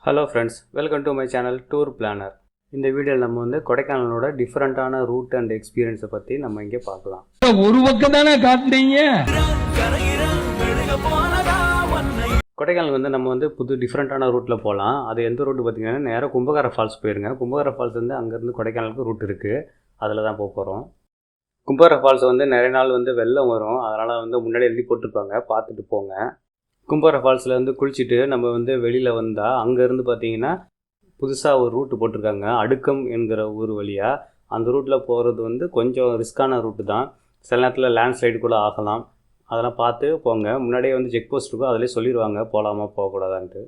Hello friends, welcome to my channel tour planar. இந்த வீடியோவில் நம்ம வந்து கொடைக்கானலோட டிஃப்ரெண்ட்டான ரூட் அண்ட் எக்ஸ்பீரியன்ஸை பற்றி நம்ம இங்கே பார்க்கலாம். ஒரு பக்கம் தானே காட்டுறீங்க. கொடைக்கானல் வந்து நம்ம வந்து புது டிஃப்ரெண்ட்டான ரூட்டில் போகலாம். அது எந்த ரூட்டு பார்த்தீங்கன்னா நேராக கும்பகர ஃபால்ஸ் போயிருங்க. கும்பகர ஃபால்ஸ் வந்து அங்கேருந்து கொடைக்கானலுக்கு ரூட் இருக்குது, அதில் தான் போக போகிறோம். கும்பகர ஃபால்ஸ் வந்து நிறைய நாள் வந்து வெள்ளம் வரும், அதனால் வந்து முன்னாடி எழுதி போட்டிருப்பாங்க, பார்த்துட்டு போங்க. கும்பகர ஃபால்ஸில் வந்து குளிச்சுட்டு நம்ம வந்து வெளியில் வந்தால் அங்கேருந்து பார்த்தீங்கன்னா புதுசாக ஒரு ரூட்டு போட்டிருக்காங்க, அடுக்கம் என்கிற ஊர் வழியாக. அந்த ரூட்டில் போகிறது வந்து கொஞ்சம் ரிஸ்க்கான ரூட்டு தான். சில நேரத்தில் லேண்ட்ஸ்லைடு கூட ஆகலாம், அதெல்லாம் பார்த்து போங்க. முன்னாடியே வந்து செக் போஸ்ட் இருக்கும், அதிலே சொல்லிடுவாங்க போகலாமா போகக்கூடாதான்ட்டு.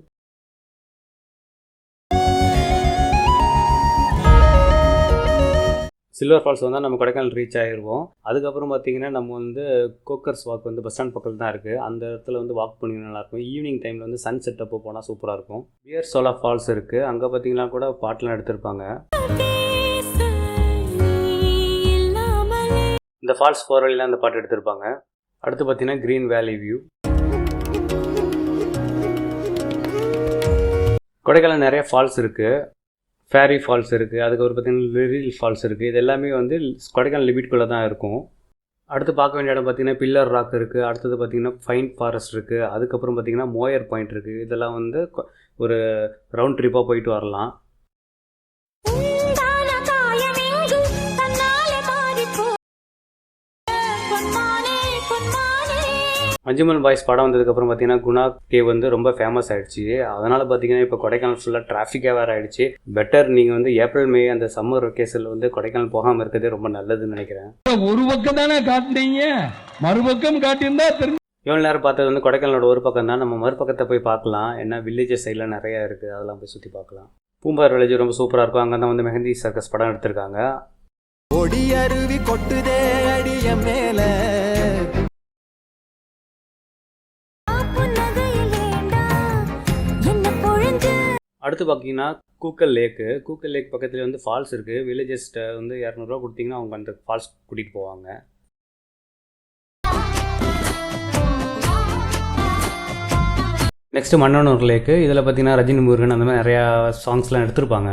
சில்வர் ஃபால்ஸ் வந்தால் நம்ம கொடைக்கானல் ரீச் ஆகிடுவோம். அதுக்கப்புறம் பார்த்திங்கன்னா நம்ம வந்து கோக்கர்ஸ் வாக் வந்து பஸ் ஸ்டாண்ட் பக்கத்தில் தான் இருக்குது. அந்த இடத்துல வந்து வாக் பண்ணிங்கன்னா நல்லாயிருக்கும். ஈவினிங் டைமில் வந்து சன் செட் அப்போ போனால் சூப்பராக இருக்கும். பியர் சோலா ஃபால்ஸ் இருக்குது, அங்கே பார்த்திங்கன்னா கூட பாட்டெலாம் எடுத்திருப்பாங்க. இந்த ஃபால்ஸ் போகிற வழியில் அந்த பாட்டு எடுத்திருப்பாங்க. அடுத்து பார்த்திங்கன்னா க்ரீன் வேலி வியூ. கொடைக்கானல் நிறைய ஃபால்ஸ் இருக்குது. ஃபேரி ஃபால்ஸ் இருக்குது, அதுக்கப்புறம் பார்த்திங்கன்னா லிரில் ஃபால்ஸ் இருக்குது. இது எல்லாமே வந்து கொடைக்கானல் லிமிட்குள்ளே தான் இருக்கும். அடுத்து பார்க்க வேண்டிய இடம் பார்த்திங்கன்னா பில்லர் ராக் இருக்குது. அடுத்தது பார்த்திங்கன்னா ஃபைன் ஃபாரஸ்ட் இருக்குது. அதுக்கப்புறம் பார்த்திங்கன்னா மோயர் பாயிண்ட் இருக்குது. இதெல்லாம் வந்து ஒரு ரவுண்ட் ட்ரிப்பாக போயிட்டு வரலாம். மஞ்சுமல் பாய்ஸ் படம் வந்ததுக்கப்புறம் பார்த்தீங்கன்னா குணா கேவ் வந்து ரொம்ப ஃபேமஸ் ஆகிடுச்சு. அதனால் பார்த்தீங்கன்னா இப்போ கொடைக்கானல் ஃபுல்லாக டிராஃபிக்காக வேறு ஆகிடுச்சு. பெட்டர் நீங்கள் வந்து ஏப்ரல் மே அந்த சம்மர் வெக்கேஷனில் வந்து கொடைக்கானல் போகாமல் இருக்கிறதே ரொம்ப நல்லதுன்னு நினைக்கிறேன். ஒரு பக்கம் தானே காட்டுறீங்க, மறுபக்கம் காட்டியிருந்தா எவ்வளோ நேரம் பார்த்தது வந்து கொடைக்கானலோட ஒரு பக்கம் தான். நம்ம மறுபக்கத்தை போய் பார்க்கலாம். ஏன்னா வில்லேஜஸ் சைடில் நிறையா இருக்குது, அதெல்லாம் போய் சுற்றி பார்க்கலாம். பூம்பார் வில்லேஜ் ரொம்ப சூப்பராக இருக்கும். அங்கே தான் வந்து மெஹந்தி சர்க்கஸ் படம் எடுத்திருக்காங்க. அடுத்து பார்த்தீங்கன்னா கூக்கல் லேக் பக்கத்தில் வந்து ஃபால்ஸ் இருக்குது. வில்லேஜஸ்ட்டை வந்து 200 ரூபா கொடுத்தீங்கன்னா அவங்க அந்த ஃபால்ஸ் கூட்டிகிட்டு போவாங்க. நெக்ஸ்ட்டு மன்னனூர் லேக்கு. இதில் பார்த்தீங்கன்னா ரஜினி முருகன் அந்த மாதிரி நிறையா சாங்ஸ்லாம் எடுத்திருப்பாங்க.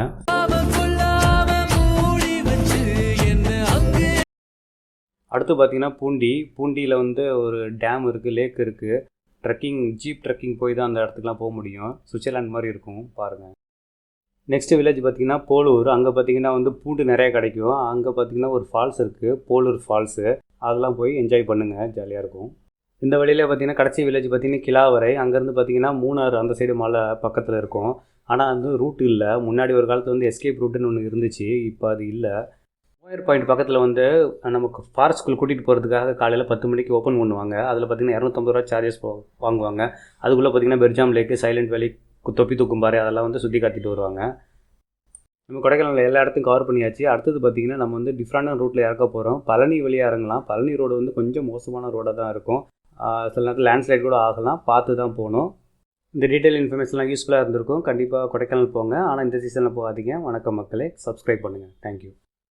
அடுத்து பார்த்தீங்கன்னா பூண்டியில் வந்து ஒரு டேம் இருக்குது, லேக் இருக்குது. ஜீப் ட்ரெக்கிங் போய் தான் அந்த இடத்துக்குலாம் போக முடியும். சுவிட்சர்லாண்ட் மாதிரி இருக்கும் பாருங்கள். நெக்ஸ்ட்டு வில்லேஜ் பார்த்திங்கன்னா போலூர். அங்கே பார்த்திங்கன்னா வந்து பூண்டு நிறையா கிடைக்கும். அங்கே பார்த்திங்கன்னா ஒரு ஃபால்ஸ் இருக்குது, போலூர் ஃபால்ஸு. அதெல்லாம் போய் என்ஜாய் பண்ணுங்கள், ஜாலியாக இருக்கும். இந்த வழியில் பார்த்திங்கன்னா கடைசி வில்லேஜ் பார்த்திங்கன்னா கிலாவரை. அங்கேருந்து பார்த்திங்கன்னா மூணாறு அந்த சைடு மலை பக்கத்தில் இருக்கும். ஆனால் வந்து ரூட் இல்லை. முன்னாடி ஒரு காலத்தில் வந்து எஸ்கேப் ரூட்டுன்னு ஒன்று இருந்துச்சு, இப்போ அது இல்லை. மோயர் பாயிண்ட் பக்கத்தில் வந்து நமக்கு ஃபாரஸ்ட் ஸ்கூல் கூட்டிகிட்டு போகிறதுக்காக காலையில் 10 மணிக்கு ஓப்பன் பண்ணுவாங்க. அதில் பார்த்திங்கன்னா 250 ரூபா சார்ஜஸ் வாங்குவாங்க. அதுக்குள்ளே பார்த்திங்கன்னா பெர்ஜாம் லேக்கு, சைலண்ட் வேலி, தொப்பி தூக்கும்பாறை அதெல்லாம் வந்து சுற்றி காட்டிட்டு வருவாங்க. நம்ம கொடைக்கானலில் எல்லா இடத்தையும் கவர் பண்ணியாச்சு. அடுத்தது பார்த்திங்கன்னா நம்ம வந்து டிஃப்ரெண்டான ரூட்டில் இறக்க போகிறோம். பழனி வழியாக இறங்கலாம். பழனி ரோடு வந்து கொஞ்சம் மோசமான ரோடாக தான் இருக்கும். சில நேரத்தில் லேண்ட்ஸ்லைட் கூட ஆகலாம், பார்த்து தான் போகணும். இந்த டீட்டெயில் இன்ஃபர்மேஷன்லாம் யூஸ்ஃபுல்லாக இருந்திருக்கும். கண்டிப்பாக கொடைக்கானல் போங்க, ஆனால் இந்த சீசனில் போகாதீங்க. வணக்கம் மக்களே, சப்ஸ்கிரைப் பண்ணுங்கள். தேங்க்யூ.